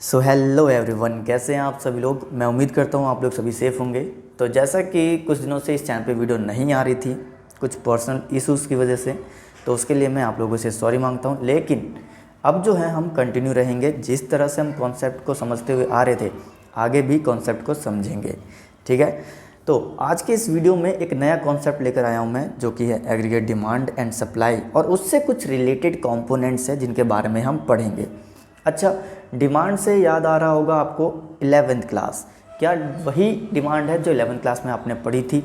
So hello everyone, कैसे हैं आप सभी लोग। मैं उम्मीद करता हूँ आप लोग सभी सेफ़ होंगे। तो जैसा कि कुछ दिनों से इस चैनल पे वीडियो नहीं आ रही थी कुछ पर्सनल इश्यूज़ की वजह से, तो उसके लिए मैं आप लोगों से सॉरी मांगता हूँ। लेकिन अब जो है हम कंटिन्यू रहेंगे, जिस तरह से हम कॉन्सेप्ट को समझते हुए आ रहे थे आगे भी कॉन्सेप्ट को समझेंगे, ठीक है। तो आज के इस वीडियो में एक नया कॉन्सेप्ट लेकर आया हूँ मैं, जो कि है एग्रीगेट डिमांड एंड सप्लाई, और उससे कुछ रिलेटेड कंपोनेंट्स हैं जिनके बारे में हम पढ़ेंगे। अच्छा, डिमांड से याद आ रहा होगा आपको 11th क्लास, क्या वही डिमांड है जो 11th क्लास में आपने पढ़ी थी?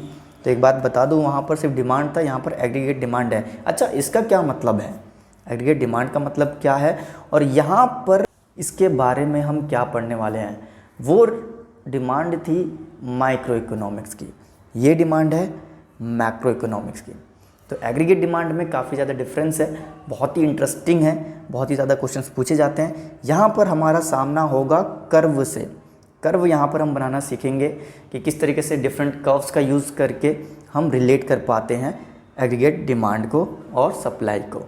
तो एक बात बता दूं, वहाँ पर सिर्फ डिमांड था, यहाँ पर एग्रीगेट डिमांड है। अच्छा, इसका क्या मतलब है, एग्रीगेट डिमांड का मतलब क्या है, और यहाँ पर इसके बारे में हम क्या पढ़ने वाले हैं। वो डिमांड थी माइक्रो इकोनॉमिक्स की, ये डिमांड है मैक्रो इकोनॉमिक्स की। तो एग्रीगेट डिमांड में काफ़ी ज़्यादा डिफरेंस है, बहुत ही इंटरेस्टिंग है, बहुत ही ज़्यादा क्वेश्चंस पूछे जाते हैं। यहाँ पर हमारा सामना होगा कर्व से। कर्व यहाँ पर हम बनाना सीखेंगे कि किस तरीके से डिफरेंट कर्व्स का यूज़ करके हम रिलेट कर पाते हैं एग्रीगेट डिमांड को और सप्लाई को,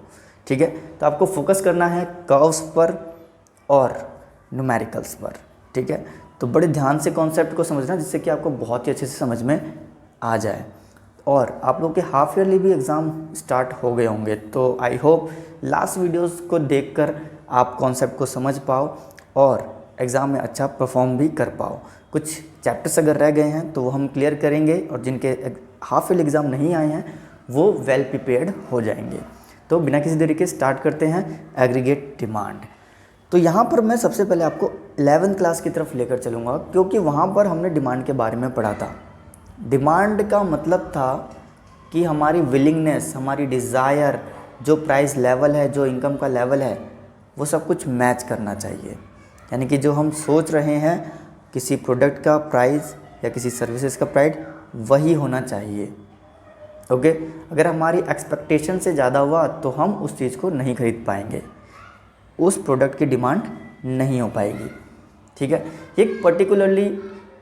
ठीक है। तो आपको फोकस करना है कर्व्स पर और न्यूमेरिकल्स पर, ठीक है। तो बड़े ध्यान से कॉन्सेप्ट को समझना, जिससे कि आपको बहुत ही अच्छे से समझ में आ जाए। और आप लोग के हाफ ईयरली भी एग्ज़ाम स्टार्ट हो गए होंगे, तो आई होप लास्ट वीडियोस को देखकर आप कॉन्सेप्ट को समझ पाओ और एग्ज़ाम में अच्छा परफॉर्म भी कर पाओ। कुछ चैप्टर्स अगर रह गए हैं तो वो हम क्लियर करेंगे, और जिनके हाफ ईयरली एग्ज़ाम नहीं आए हैं वो वेल प्रिपेयर्ड हो जाएंगे। तो बिना किसी देरी के स्टार्ट करते हैं एग्रीगेट डिमांड। तो यहाँ पर मैं सबसे पहले आपको 11th क्लास की तरफ लेकर चलूँगा, क्योंकि वहाँ पर हमने डिमांड के बारे में पढ़ा था। डिमांड का मतलब था कि हमारी विलिंगनेस, हमारी डिज़ायर, जो प्राइस लेवल है, जो इनकम का लेवल है, वो सब कुछ मैच करना चाहिए। यानी कि जो हम सोच रहे हैं किसी प्रोडक्ट का प्राइस या किसी सर्विसेज का प्राइस, वही होना चाहिए। ओके, अगर हमारी एक्सपेक्टेशन से ज़्यादा हुआ तो हम उस चीज़ को नहीं खरीद पाएंगे, उस प्रोडक्ट की डिमांड नहीं हो पाएगी, ठीक है। एक पर्टिकुलरली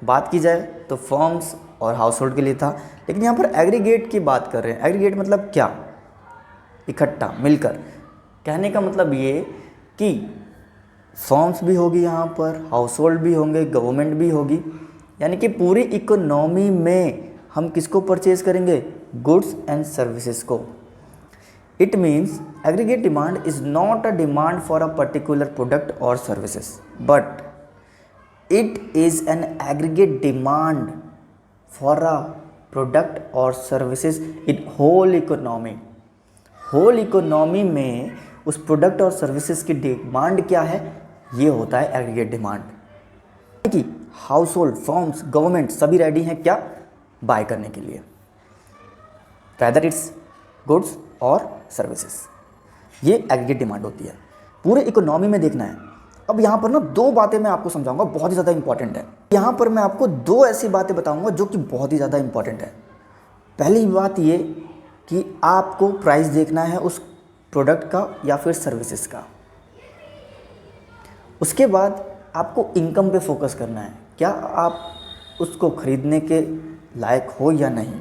बात की जाए तो फर्म्स और हाउस होल्ड के लिए था, लेकिन यहाँ पर एग्रीगेट की बात कर रहे हैं। एग्रीगेट मतलब क्या, इकट्ठा, मिलकर। कहने का मतलब ये कि फर्म्स भी होगी यहाँ पर, हाउस होल्ड भी होंगे, गवर्नमेंट भी होगी, यानी कि पूरी इकोनॉमी में हम किसको परचेज करेंगे, गुड्स एंड सर्विसेज को। It means aggregate demand is not a demand for a particular product और services, but it is an aggregate demand for a product or services in whole economy। whole economy में उस product और services की demand क्या है, ये होता है एग्रीगेट डिमांड। कि हाउस होल्ड, फर्म्स, गवर्नमेंट सभी रेडी हैं क्या, बाय करने के लिए, वेदर इट्स गुड्स और सर्विसेज। ये एग्रीगेट डिमांड होती है, पूरे इकोनॉमी में देखना है। अब यहाँ पर ना दो बातें मैं आपको समझाऊंगा, बहुत ही ज़्यादा इंपॉर्टेंट है। यहाँ पर मैं आपको दो ऐसी बातें बताऊंगा जो कि बहुत ही ज़्यादा इंपॉर्टेंट है। पहली बात ये कि आपको प्राइस देखना है उस प्रोडक्ट का या फिर सर्विसेज का। उसके बाद आपको इनकम पे फोकस करना है, क्या आप उसको खरीदने के लायक हो या नहीं,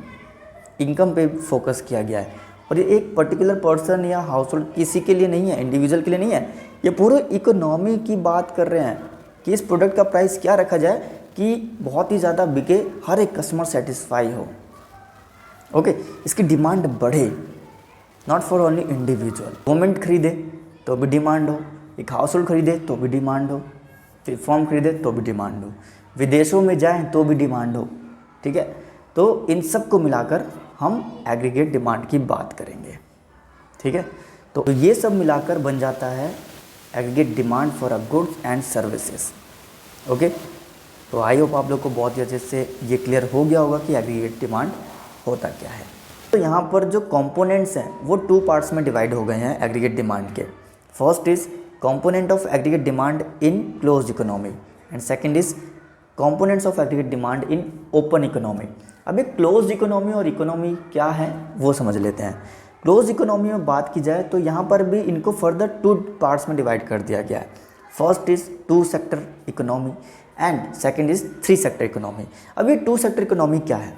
इनकम पे फोकस किया गया है। और ये एक पर्टिकुलर पर्सन या हाउस होल्ड किसी के लिए नहीं है, इंडिविजुअल के लिए नहीं है, ये पूरे इकोनॉमी की बात कर रहे हैं कि इस प्रोडक्ट का प्राइस क्या रखा जाए कि बहुत ही ज़्यादा बिके, हर एक कस्टमर सेटिस्फाई हो। ओके, इसकी डिमांड बढ़े, not for only individual. Government खरीदे तो भी डिमांड हो, एक हाउस होल्ड खरीदे तो भी डिमांड हो, फिर फॉर्म खरीदे तो भी डिमांड हो, विदेशों में जाएँ तो भी डिमांड हो, ठीक है। तो इन सब को मिलाकर हम एग्रीगेट डिमांड की बात करेंगे, ठीक है। तो ये सब मिलाकर बन जाता है aggregate demand for a goods and services. Okay, तो आई होप आप लोग को बहुत ही अच्छे से ये क्लियर हो गया होगा कि एग्रीगेट डिमांड होता क्या है। तो यहाँ पर जो कंपोनेंट्स हैं वो टू पार्ट्स में डिवाइड हो गए हैं एग्रीगेट डिमांड के। First is component of aggregate demand in closed economy, and second is components of aggregate demand in open economy. अभी क्लोज्ड इकोनॉमी और इकोनॉमी क्या है वो समझ लेते हैं। क्लोज इकोनॉमी में बात की जाए तो यहाँ पर भी इनको फर्दर टू पार्ट्स में डिवाइड कर दिया गया है। First is 2 sector economy and second is 3 sector economy. अब ये 2 सेक्टर इकोनॉमी क्या है,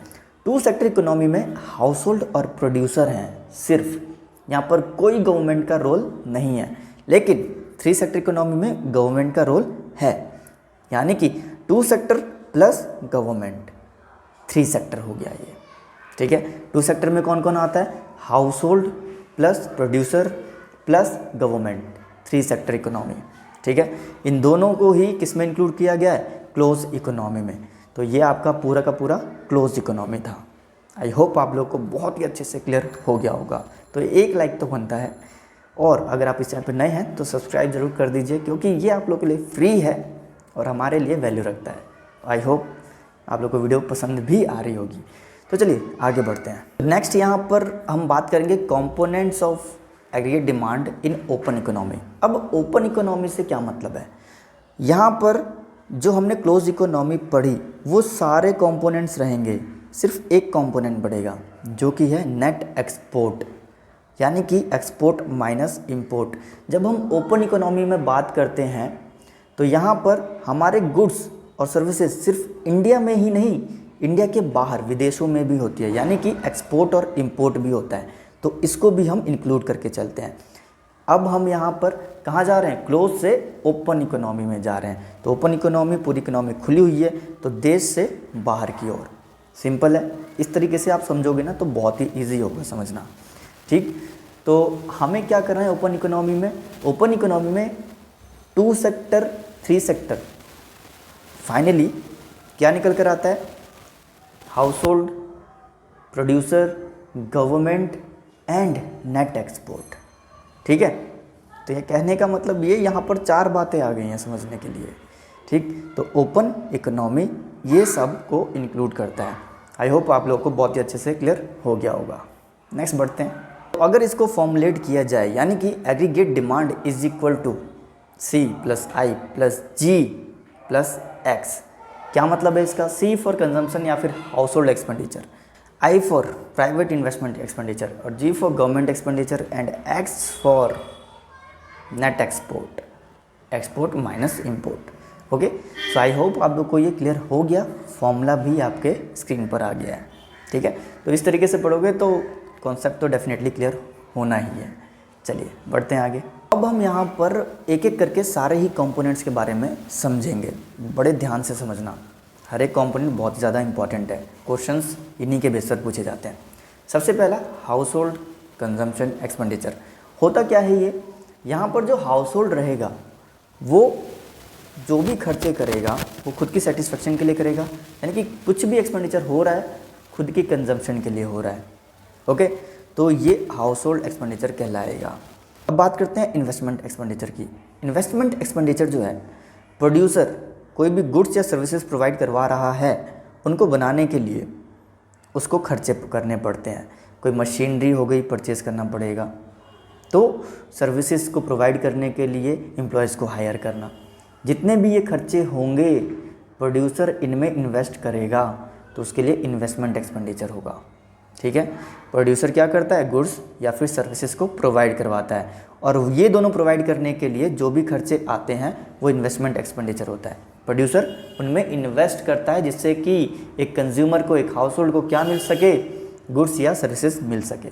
2 सेक्टर इकोनॉमी में हाउस होल्ड और प्रोड्यूसर हैं सिर्फ, यहाँ पर कोई गवर्नमेंट का रोल नहीं है। लेकिन 3 सेक्टर इकोनॉमी में गवर्नमेंट का रोल है। यानी कि 2 सेक्टर प्लस गवर्नमेंट, 3 सेक्टर हो गया ये, ठीक है। 2 सेक्टर में कौन कौन आता है, house hold plus producer plus government, 3 sector economy, ठीक है। इन दोनों को ही किस में इंक्लूड किया गया है, क्लोज इकोनॉमी में। तो ये आपका पूरा का पूरा क्लोज इकोनॉमी था। आई होप आप लोग को बहुत ही अच्छे से क्लियर हो गया होगा। तो एक लाइक तो बनता है, और अगर आप इस चैनल पर नए हैं तो सब्सक्राइब जरूर कर दीजिए, क्योंकि ये आप लोग के लिए फ्री है और हमारे लिए वैल्यू रखता है। आई होप आप लोग को वीडियो पसंद भी आ रही होगी। तो चलिए आगे बढ़ते हैं। नेक्स्ट यहाँ पर हम बात करेंगे components of aggregate demand in open economy. अब ओपन इकोनॉमी से क्या मतलब है, यहाँ पर जो हमने क्लोज इकोनॉमी पढ़ी वो सारे कंपोनेंट्स रहेंगे, सिर्फ एक कंपोनेंट बढ़ेगा जो कि है नेट एक्सपोर्ट, यानी कि एक्सपोर्ट माइनस इंपोर्ट। जब हम ओपन इकोनॉमी में बात करते हैं तो यहाँ पर हमारे गुड्स और सर्विसेज सिर्फ इंडिया में ही नहीं, इंडिया के बाहर विदेशों में भी होती है, यानी कि एक्सपोर्ट और इंपोर्ट भी होता है। तो इसको भी हम इंक्लूड करके चलते हैं। अब हम यहाँ पर कहाँ जा रहे हैं, क्लोज से ओपन इकोनॉमी में जा रहे हैं। तो ओपन इकोनॉमी, पूरी इकोनॉमी खुली हुई है, तो देश से बाहर की ओर। सिंपल है, इस तरीके से आप समझोगे ना तो बहुत ही ईजी होगा समझना, ठीक। तो हमें क्या करना है ओपन इकोनॉमी में, ओपन इकोनॉमी में 2 सेक्टर 3 सेक्टर, फाइनली क्या निकल कर आता है, house hold, producer, government and net export, ठीक है। तो ये कहने का मतलब ये यहाँ पर 4 बातें आ गई हैं समझने के लिए, ठीक। तो ओपन इकोनॉमी ये सब को इंक्लूड करता है। आई होप आप लोगों को बहुत ही अच्छे से क्लियर हो गया होगा। नेक्स्ट बढ़ते हैं। तो अगर इसको फॉर्मुलेट किया जाए, यानी कि aggregate demand is equal to C plus I plus G plus X, क्या मतलब है इसका, C फॉर कंजम्पशन या फिर house hold expenditure, I for private investment expenditure और G for government expenditure and X for net export, export minus import. Okay, so I hope आप लोग को ये क्लियर हो गया, फॉर्मूला भी आपके स्क्रीन पर आ गया है, ठीक है। तो इस तरीके से पढ़ोगे तो कॉन्सेप्ट तो डेफिनेटली क्लियर होना ही है। चलिए बढ़ते हैं आगे। अब हम यहाँ पर एक एक करके सारे ही कंपोनेंट्स के बारे में समझेंगे, बड़े ध्यान से समझना। हर एक कंपोनेंट बहुत ही ज़्यादा इंपॉर्टेंट है, क्वेश्चंस इन्हीं के बेस पर पूछे जाते हैं। सबसे पहला हाउस होल्ड कंजम्पशन एक्सपेंडिचर। होता क्या है ये, यहाँ पर जो हाउस होल्ड रहेगा वो जो भी खर्चे करेगा वो खुद की सेटिस्फेक्शन के लिए करेगा, यानी कि कुछ भी एक्सपेंडिचर हो रहा है खुद की कंजम्पशन के लिए हो रहा है। ओके, तो ये हाउस होल्ड एक्सपेंडिचर कहलाएगा। अब बात करते हैं इन्वेस्टमेंट एक्सपेंडिचर की। इन्वेस्टमेंट एक्सपेंडिचर जो है, प्रोड्यूसर कोई भी गुड्स या सर्विसेज प्रोवाइड करवा रहा है, उनको बनाने के लिए उसको खर्चे करने पड़ते हैं। कोई मशीनरी हो गई, परचेज़ करना पड़ेगा, तो सर्विसेज को प्रोवाइड करने के लिए एम्प्लॉयज़ को हायर करना, जितने भी ये खर्चे होंगे प्रोड्यूसर इनमें इन्वेस्ट करेगा, तो उसके लिए इन्वेस्टमेंट एक्सपेंडिचर होगा, ठीक है। प्रोड्यूसर क्या करता है, गुड्स या फिर सर्विसेज को प्रोवाइड करवाता है, और ये दोनों प्रोवाइड करने के लिए जो भी खर्चे आते हैं वो इन्वेस्टमेंट एक्सपेंडिचर होता है। प्रोड्यूसर उनमें इन्वेस्ट करता है जिससे कि एक कंज्यूमर को, एक हाउस होल्ड को क्या मिल सके, गुड्स या सर्विसेज मिल सके।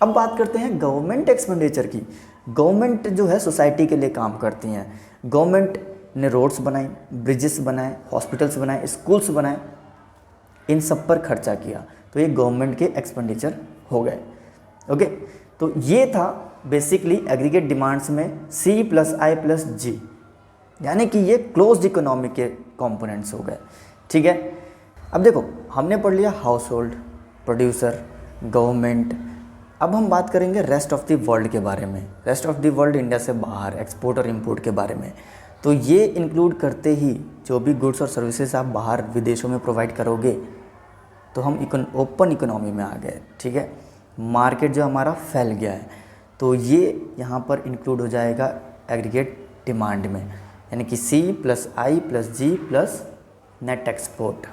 अब बात करते हैं गवर्नमेंट एक्सपेंडिचर की। गवर्नमेंट जो है सोसाइटी के लिए काम करती हैं। गवर्नमेंट ने रोड्स बनाए, ब्रिजेस बनाए, हॉस्पिटल्स बनाए, स्कूल्स बनाए, इन सब पर खर्चा किया, तो ये गवर्नमेंट के एक्सपेंडिचर हो गए। ओके, तो ये था बेसिकली एग्रीगेट डिमांड्स में C plus I plus G, यानी कि ये क्लोज्ड इकोनॉमी के कंपोनेंट्स हो गए, ठीक है। अब देखो हमने पढ़ लिया हाउस होल्ड, प्रोड्यूसर, गवर्नमेंट। अब हम बात करेंगे रेस्ट ऑफ द वर्ल्ड के बारे में। Rest of the world India से बाहर, एक्सपोर्ट और इंपोर्ट के बारे में। तो ये इंक्लूड करते ही जो भी गुड्स और सर्विसेज आप बाहर विदेशों में प्रोवाइड करोगे, तो हम ओपन इकोनॉमी में आ गए, ठीक है। मार्केट जो हमारा फैल गया है, तो ये यहाँ पर इंक्लूड हो जाएगा एग्रीगेट डिमांड में, यानी कि C plus I plus G plus net export.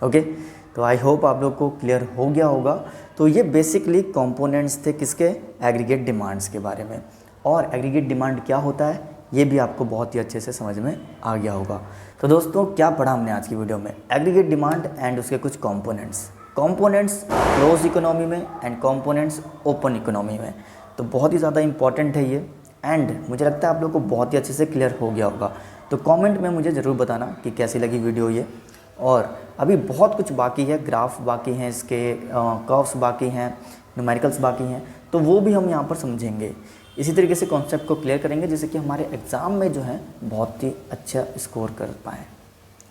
Okay, तो आई होप आप लोग को क्लियर हो गया होगा। तो ये बेसिकली कंपोनेंट्स थे किसके, एग्रीगेट डिमांड्स के बारे में। और एग्रीगेट डिमांड क्या होता है ये भी आपको बहुत ही अच्छे से समझ में आ गया होगा। तो दोस्तों क्या पढ़ा हमने आज की वीडियो में, एग्रीगेट डिमांड एंड उसके कुछ कंपोनेंट्स क्लोज इकोनॉमी में एंड कंपोनेंट्स ओपन इकोनॉमी में। तो बहुत ही ज़्यादा इंपॉर्टेंट है ये, एंड मुझे लगता है आप लोग को बहुत ही अच्छे से क्लियर हो गया होगा। तो कमेंट में मुझे ज़रूर बताना कि कैसी लगी वीडियो ये। और अभी बहुत कुछ बाकी है, ग्राफ बाकी हैं, इसके कर्व्स बाकी हैं, न्यूमेरिकल्स बाकी हैं, तो वो भी हम यहाँ पर समझेंगे। इसी तरीके से कॉन्सेप्ट को क्लियर करेंगे जिससे कि हमारे एग्ज़ाम में जो है बहुत ही अच्छा स्कोर कर पाएँ।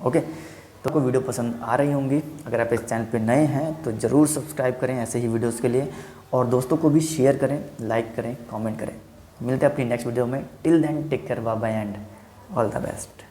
ओके, तो आपको वीडियो पसंद आ रही होंगी। अगर आप इस चैनल पे नए हैं तो ज़रूर सब्सक्राइब करें ऐसे ही वीडियोस के लिए, और दोस्तों को भी शेयर करें, लाइक करें, कमेंट करें। मिलते हैं अपनी नेक्स्ट वीडियो में। Till then take care, bye bye and all the best.